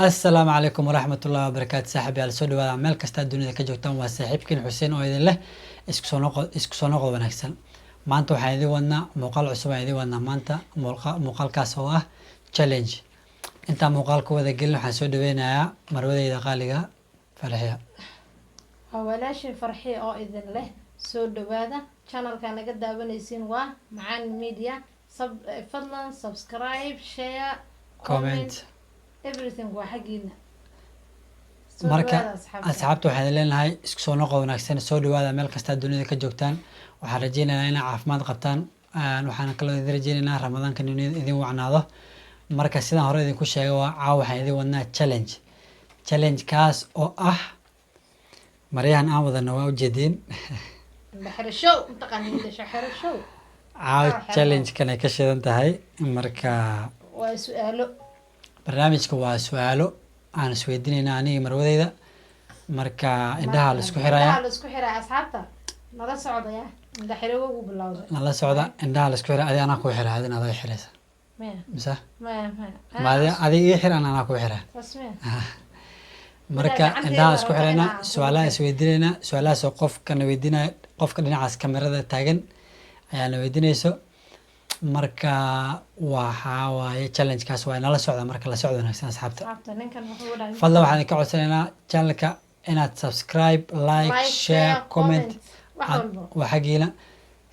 السلام عليكم ورحمة الله وبركاته. صاحبي على سو dhawaada meel kasta dunida ka joogtaan waa saaxiibkiin Xuseen oo idin leh isku soo noqod wanaagsan. Maanta waxaan idin wadnaa muuqaal cusub aan idin wadnaa maanta muuqaalkaas oo ah challenge. Inta muuqaalka wada gelin waxaan soo dhaweynayaa marwadayda qaaliga Farxiya. hawalaashin farxiya oo idin leh soo dhawaada channelka naga daawanaysiin waa Macaan Media. fadlan subscribe, share, Comment. everything waa xaqiina. marka asxaabta waxaan leenahay isku soo noqod wanaagsan. soo dhawaada meel kasta dunida ka joogtaan. waxaan rajeynayaa inay caafimaad qabtaan. waxaan kaloo idin rajeynayaa ramadaanka inuu idin wacnaado. marka sidaan hore idinku sheegay waa caawa waxaan idin wadnaa challenge kaas oo ah maryahan aan wadana waa ujeedin baxir show taqaaniin shaxir show caawa challenge kan ay ka shidan tahay. marka waa su'aalo barnaamijka waa su'aalo aan isweydiinayna aniga marwadayda. marka indhaha la isku xirayaa asxaabta nala socdaya indha xirowga ugu bilowday nala socda indhaha la isku xiraa adi anaa ku xiraa adina adaa xiraysa mise adi ii xir anaa ku xiraa. marka indhaha la isku xirayna su'aalaha isweydiinayna su'aalahaas oo qofkana weydiinaya qofka dhinacaas kamerada taagan ayaa na weydiinayso. marka waxa waaye challenge kaas waa nala socda. marka la socdo wanaagsan asxaabta fadlan waxaan ka codsanaynaa channelka inaad subscribe, like, share, comment waa xagiina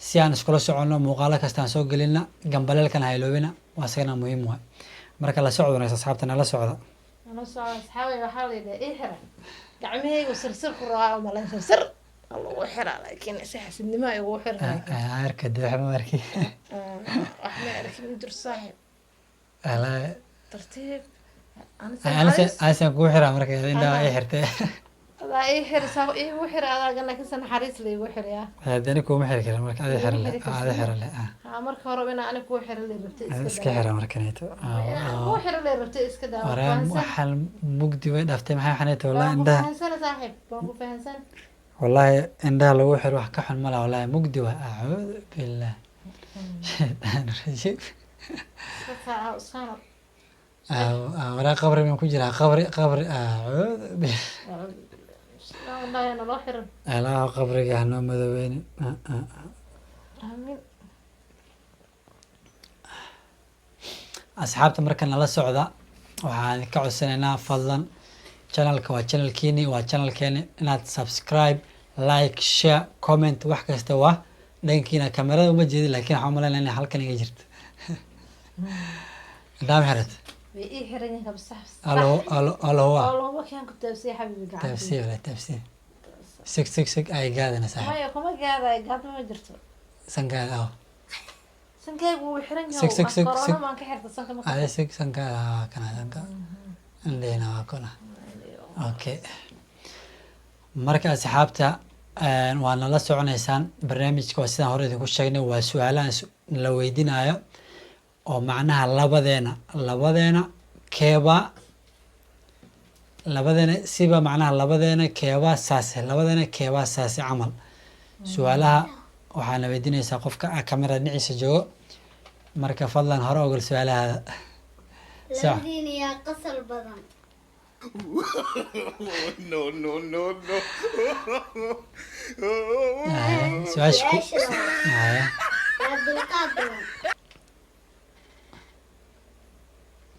si aan iskula soconno muuqaalo kasta aan soo gelina gambaleelkan hayloobina waa isagana muhiim waay. marka la socdo wanaagsan asxaabta nala socda asxaabi waxaa la yidhaha ii xira gacmahaygu sirsir ku rabaa malan sirsir lagu xiraa laakiin si xasidnimo ay ugu xiraa arka daxmo markii wax ma arkin intur saaxib ala tartiib aan ku xiraa marka indhaha ay xirtay adaa ii xirsaa iigu xira adagana ka naxariis la iigu xirayaa hadani kuma xiri karin marka adi xira le marka hore inaa ani kuu xira la rabtay iska xira markaneeto kuu xira la rabtay iska daa waxaan mugdi way dhaftay maxay xaneeto wallahi indhaha fahansan saaxib waan ku fahansan wallahi indhaha lagu xiro wax ka xun ma laha wallahi mugdi waa acuudu billah shaytaan rajiim waraa qabri min ku jiraa qabri acuudu billah ilaahu qabriga hanoo madoweyni asxaabta marka nala socda waxaan ka codsanaynaa fadlan channelka waa channelkiini waa channelkeeni inaad subscribe, like, share, comment wax kasta waa dhankiina kamerada uma jeedin laakiin waxaan umaleynaa inay halkan iga jirto indhaha xirat way ii xiran yihiin kabsax allo kan ku taabsiya xabibi tafsiir sig ay gaadana saaxiib maya kuma gaaday gaad ma jirto sankaada sankaygu wuu xiran yahay corona maan ka xirta sanka ma ay sankaada kana sanka indheena waa kuna okay. marka asxaabta waa nala soconaysaan barnaamijka waa sidaan hore idinku sheegnay waa su'aalahan la weydiinayo oo macnaha labadeena siba macnaha labadeena keebaa saase camal su'aalaha waxaana weydiinaysaa qofka kamera dhinaciisa joogo. marka fadlan hore ogol su'aalahaada labadiina yaa qasal badan no su-aasha yaa dulqaad badan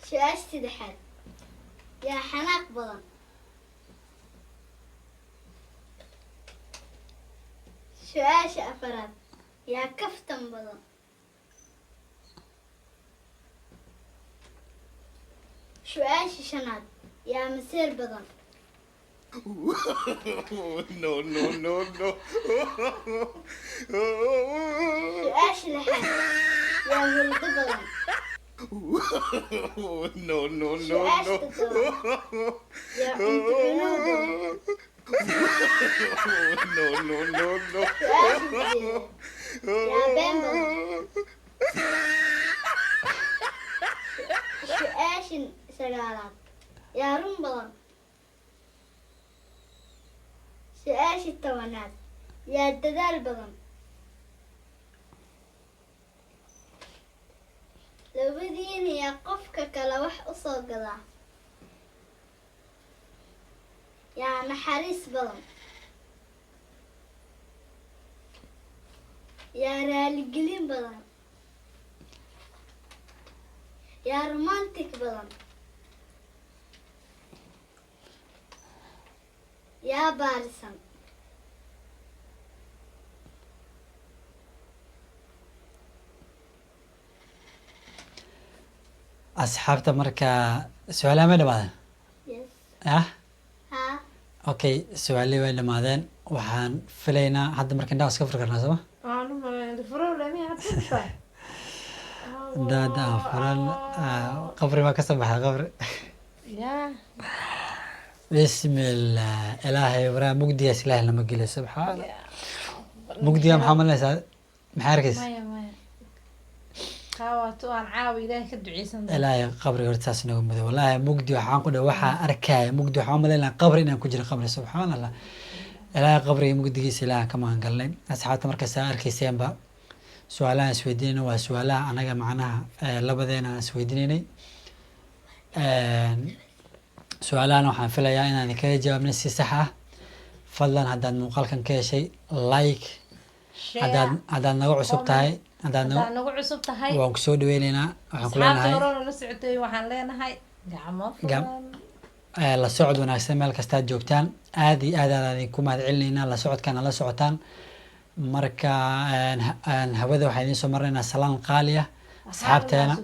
su-aasha saddexaad yaa xanaaq badan su-aasha afaraad yaa kaftan badan su-aasha shanaad yaa maseer badan no su-aasha lixaad yaa hurdo badan no su-aasha toddobaad yaa cunto cunow badan no su-aasha sideedaad yaa been badan su-aashin sagaalaad yaa run badan su-aashi tobanaad yaa dadaal badan labadiina yaa qofka kale wax u soo gadaa yaa naxariis badan yaa raaligelin badan yaa romantic badan yaa baarisan asxaabta marka su-aalaha may dhamaadeen yes ah haa okay su-aalihii way dhamaadeen waxaan filaynaa hadda marka indhaha iska furi karnaa sooma aanu ma problem ya hadda dada furan qabri baa kasoo baxay qabri ya bismillah ilaahay waraa mugdigaas ilaahay lama geliyo subxaana mugdiga maxaa malinaysaa maxaa arkaysa maya kaawato aan caawa ilaahay ka duceysan doona ilaahay qabriga horta saas inagu mudo wallaahi mugdi waxaan ku dhahay waxaa arkaya mugdi waxaan umalaynaa qabri inaan ku jiro qabri subxaan allah ilaahay qabriga mugdigiisa ilaahan ka magan galnay asxaabta marka saa arkayseenba su-aalaha aan isweydiinayna waa su-aalaha anaga macnaha labadeena aan isweydiinaynay su-aalahan waxaan filayaa inaan kaga jawaabnay si sax ah fadlan haddaad muuqaalkan ka heshay like haddaad naga cusub tahay haddaad nagu cusub tahay waan kusoo dhaweyneynaa waxaan ku asxaabta leenahay hore la socotay waxaan leenahay gacmo furan la socod wanaagsan meel kastaad joogtaan aad iyo aad aan idinku mahad celinaynaa la socodkaana la socotaan marka hawada waxaan idiin soo marnaynaa salaan qaali ah asxaabteena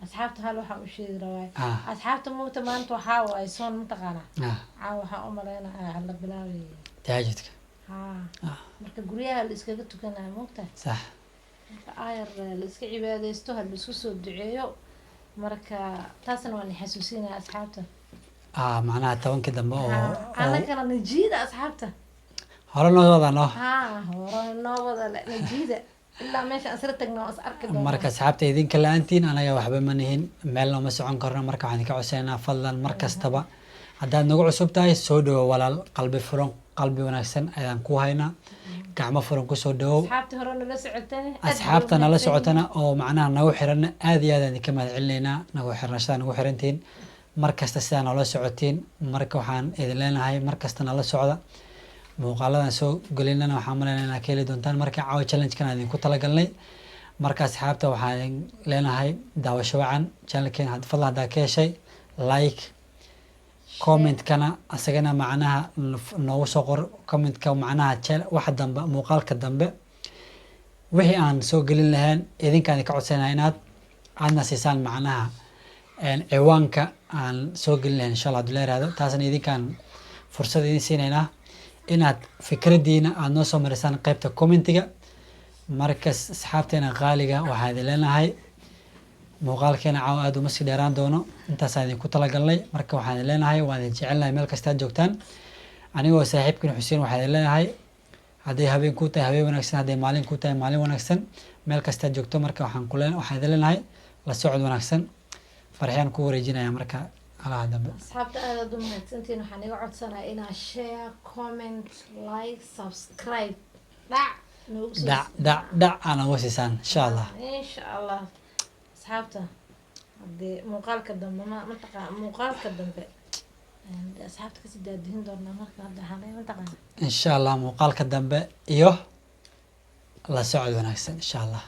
asxaabta hal waxaan u sheegi rabaa Ah. asxaabta muugta maanta waxaa waaye soon mataqaanaa ah caawa waxaan u maleynayaa la bilaabay taajidka haa ah marka guryaha la iskaga tukanayo muugta sax marka aayar la iska cibaadeysto ha la isku soo duceeyo marka taasna waan xasuusinaya asxaabta macnaha tobankii dambe oo anagana najiida asxaabta hore noo wadano haa hore noo wada najiida ilaa meesha aan isla tagno is arki doona marka asxaabta idinka la-aantiin anaga waxba ma nihin meel nooma socon karno marka waxaan idinka codsaynaa fadlan mar kastaba haddaad nagu cusub tahay soo dhawow walaal qalbi furan qalbi wanaagsan ayaan ku haynaa gacmo furan kusoo dhawow asxaabta hore nala socotana asxaabta nala socotana oo macnaha nagu xiran aad iyo aad aan idinka mahad celinaynaa nagu xirnashada nagu xirantihiin mar kasta sidaa noola socotiin marka waxaan idin leenahay mar kasta nala socda muuqaaladan soo gelinana waxaan malaynaa inaad ka heli doontaan marka caawa challenge-kan aan idinku talagalnay marka asxaabta waxaan idin leenahay daawasho wacan channelkeen fadlan haddaa ka heshay like commentkana asagana macnaha noogu soo qor commentka macnaha waxa dambe muuqaalka dambe wixii aan soo gelin lahayn idinkaan idinka codsanaya inaad aadna siisaan macnaha ciwaanka aan soo gelin lahayn insha allah haduu la yiraahdo taasna idinkaan fursad idin siinaynaa inaad fikradiina aada noo soo marisaan qeybta commentiga markas asxaabteena qaaliga waxaa idin leenahay muuqaalkeena caawa aada uma sii dheeraan doono intaasaan idinku talagalnay marka waxaan idin leenahay waan idin jecelnahay meel kastaad joogtaan anigoo saaxiibkin xuseen waxaa idin leenahay hadday habeen kuu tahay habeen wanaagsan hadday maalin kuu tahay maalin wanaagsan meel kastaad joogto marka waxaan idin leenahay la socod wanaagsan farxiyaan ku wareejinaya marka alaha dambe asxaabta aadaad u mahadsantiin waxaan iga codsanaya inaad share comment like subscribe dhac noogu soo dhac aan ugu siisaan insha allah insha allah asxaabta haddii muuqaalka dambe muuqaalka dambe asxaabta kasii daadihin doonaa marka hadda waxaan mataqaana insha allah muuqaalka dambe iyo la socod wanaagsan insha allah